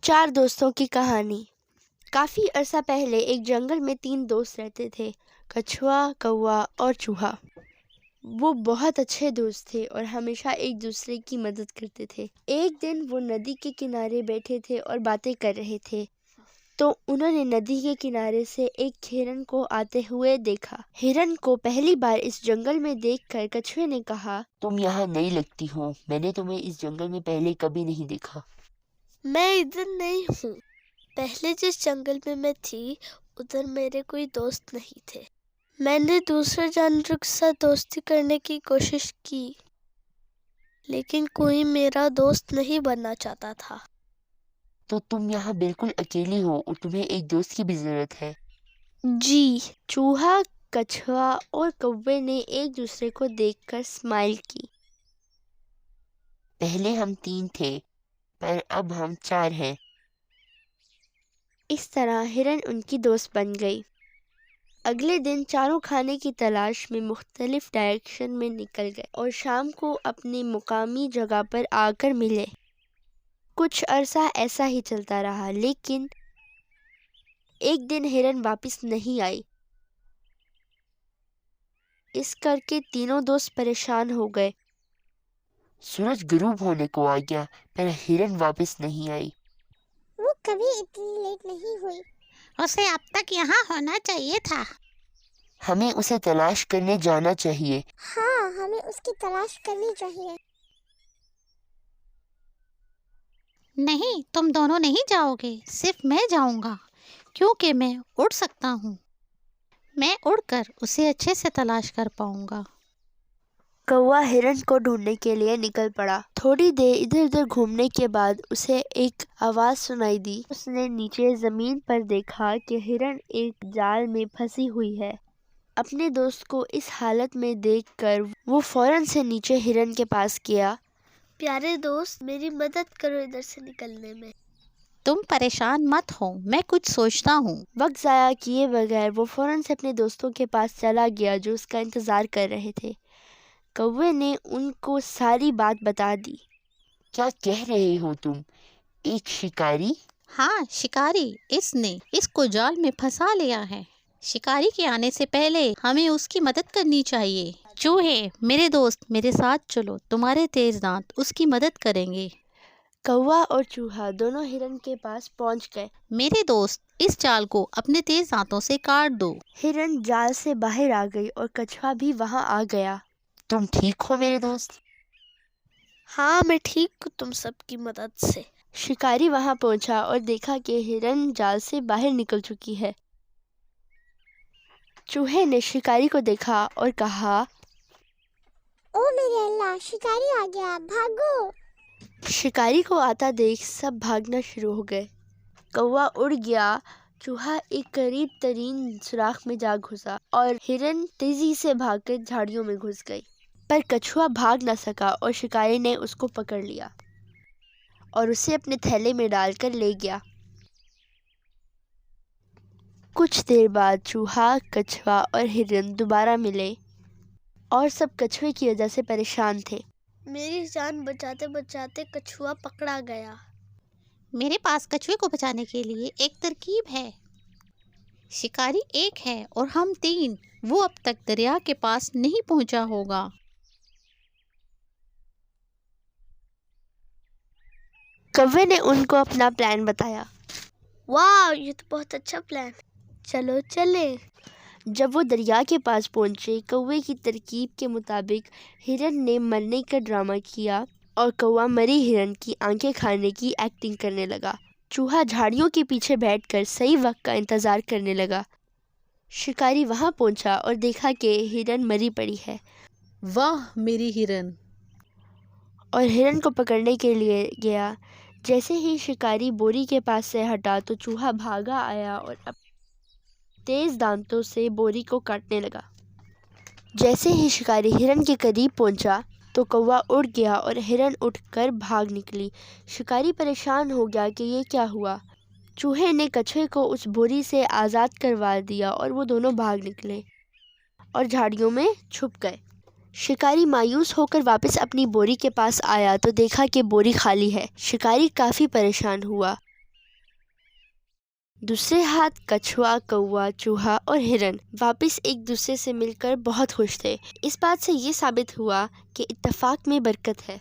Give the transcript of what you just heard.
چار دوستوں کی کہانی۔ کافی عرصہ پہلے ایک جنگل میں 3 دوست رہتے تھے، کچھوا، کوا اور چوہا۔ وہ بہت اچھے دوست تھے اور ہمیشہ ایک دوسرے کی مدد کرتے تھے۔ ایک دن وہ ندی کے کنارے بیٹھے تھے اور باتیں کر رہے تھے تو انہوں نے ندی کے کنارے سے ایک ہرن کو آتے ہوئے دیکھا۔ ہرن کو پہلی بار اس جنگل میں دیکھ کر کچھوے نے کہا، تم یہاں نئی لگتی ہو، میں نے تمہیں اس جنگل میں پہلے کبھی نہیں دیکھا۔ میں ادھر نہیں ہوں، پہلے جس جنگل میں تھی ادھر میرے کوئی دوست نہیں تھے۔ میں نے دوسرے جانوروں کے ساتھ دوستی کرنے کی کوشش کی لیکن کوئی میرا دوست نہیں بننا چاہتا تھا۔ تو تم یہاں بالکل اکیلی ہو اور تمہیں ایک دوست کی بھی ضرورت ہے۔ جی۔ چوہا، کچھوا اور کوے نے ایک دوسرے کو دیکھ کر اسمائل کی۔ پہلے ہم 3 تھے پر اب ہم 4 ہیں۔ اس طرح ہرن ان کی دوست بن گئی۔ اگلے دن چاروں کھانے کی تلاش میں مختلف ڈائریکشن میں نکل گئے اور شام کو اپنی مقامی جگہ پر آ کر ملے۔ کچھ عرصہ ایسا ہی چلتا رہا لیکن ایک دن ہرن واپس نہیں آئی۔ اس کر کے تینوں دوست پریشان ہو گئے۔ سورج غروب ہونے کو آ گیا پر ہرن واپس نہیں آئی۔ وہ کبھی اتنی لیٹ نہیں ہوئی۔ اسے اب تک یہاں ہونا چاہیے تھا۔ ہمیں اسے تلاش کرنے جانا چاہیے۔ ہاں، ہمیں اس کی تلاش کرنی چاہیے۔ نہیں، تم دونوں نہیں جاؤ گے، صرف میں جاؤں گا کیونکہ میں اڑ سکتا ہوں۔ میں اڑ کر اسے اچھے سے تلاش کر پاؤں گا۔ کوا ہرن کو ڈھونڈنے کے لیے نکل پڑا۔ تھوڑی دیر ادھر ادھر گھومنے کے بعد اسے ایک آواز سنائی دی۔ اس نے نیچے زمین پر دیکھا کہ ہرن ایک جال میں پھنسی ہوئی ہے۔ اپنے دوست کو اس حالت میں دیکھ کر وہ فوراً سے نیچے ہرن کے پاس گیا۔ پیارے دوست، میری مدد کرو ادھر سے نکلنے میں۔ تم پریشان مت ہو، میں کچھ سوچتا ہوں۔ وقت ضائع کیے بغیر وہ فوراً سے اپنے دوستوں کے پاس چلا گیا جو اس کا انتظار کر رہے تھے۔ کوے نے ان کو ساری بات بتا دی۔ کیا کہہ رہے ہو تم؟ ایک شکاری؟ ہاں، شکاری۔ اس نے اس کو جال میں پھنسا لیا ہے۔ شکاری کے آنے سے پہلے ہمیں اس کی مدد کرنی چاہیے۔ چوہے، میرے دوست، میرے ساتھ چلو، تمہارے تیز دانت اس کی مدد کریں گے۔ کوا اور چوہا دونوں ہرن کے پاس پہنچ گئے۔ میرے دوست، اس جال کو اپنے تیز دانتوں سے کاٹ دو۔ ہرن جال سے باہر آ گئی اور کچھوا بھی وہاں آ گیا۔ تم ٹھیک ہو میرے دوست؟ ہاں، میں ٹھیک ہوں تم سب کی مدد سے۔ شکاری وہاں پہنچا اور دیکھا کہ ہرن جال سے باہر نکل چکی ہے۔ چوہے نے شکاری کو دیکھا اور کہا، او میرے اللہ، شکاری آ گیا، بھاگو۔ شکاری کو آتا دیکھ سب بھاگنا شروع ہو گئے۔ کوا اڑ گیا، چوہا ایک قریب ترین سوراخ میں جا گھسا اور ہرن تیزی سے بھاگ کر جھاڑیوں میں گھس گئی۔ پر کچھوا بھاگ نہ سکا اور شکاری نے اس کو پکڑ لیا اور اسے اپنے تھیلے میں ڈال کر لے گیا۔ کچھ دیر بعد چوہا، کچھوا اور ہرن دوبارہ ملے اور سب کچھوے کی وجہ سے پریشان تھے۔ میری جان بچاتے بچاتے کچھوا پکڑا گیا۔ میرے پاس کچھوے کو بچانے کے لیے ایک ترکیب ہے۔ شکاری ایک ہے اور ہم 3، وہ اب تک دریا کے پاس نہیں پہنچا ہوگا۔ کوے نے ان کو اپنا پلان بتایا۔ واہ، یہ تو بہت اچھا پلان ہے، چلو چلیں۔ جب وہ دریا کے پاس پہنچے، کوے کی ترکیب کے مطابق ہرن نے مرنے کا ڈرامہ کیا اور کوا مری ہرن کی آنکھیں کھانے کی ایکٹنگ کرنے لگا۔ چوہا جھاڑیوں کے پیچھے بیٹھ کر صحیح وقت کا انتظار کرنے لگا۔ شکاری وہاں پہنچا اور دیکھا کہ ہرن مری پڑی ہے واہ میری ہرن! اور ہرن کو پکڑنے کے لیے گیا۔ جیسے ہی شکاری بوری کے پاس سے ہٹا تو چوہا بھاگا آیا اور تیز دانتوں سے بوری کو کاٹنے لگا۔ جیسے ہی شکاری ہرن کے قریب پہنچا تو کوا اڑ گیا اور ہرن اٹھ کر بھاگ نکلی۔ شکاری پریشان ہو گیا کہ یہ کیا ہوا۔ چوہے نے کچھوے کو اس بوری سے آزاد کروا دیا اور وہ دونوں بھاگ نکلے اور جھاڑیوں میں چھپ گئے۔ شکاری مایوس ہو کر واپس اپنی بوری کے پاس آیا تو دیکھا کہ بوری خالی ہے۔ شکاری کافی پریشان ہوا دوسرے ہاتھ کچھوا، کوا، چوہا اور ہرن واپس ایک دوسرے سے مل کر بہت خوش تھے۔ اس بات سے یہ ثابت ہوا کہ اتفاق میں برکت ہے۔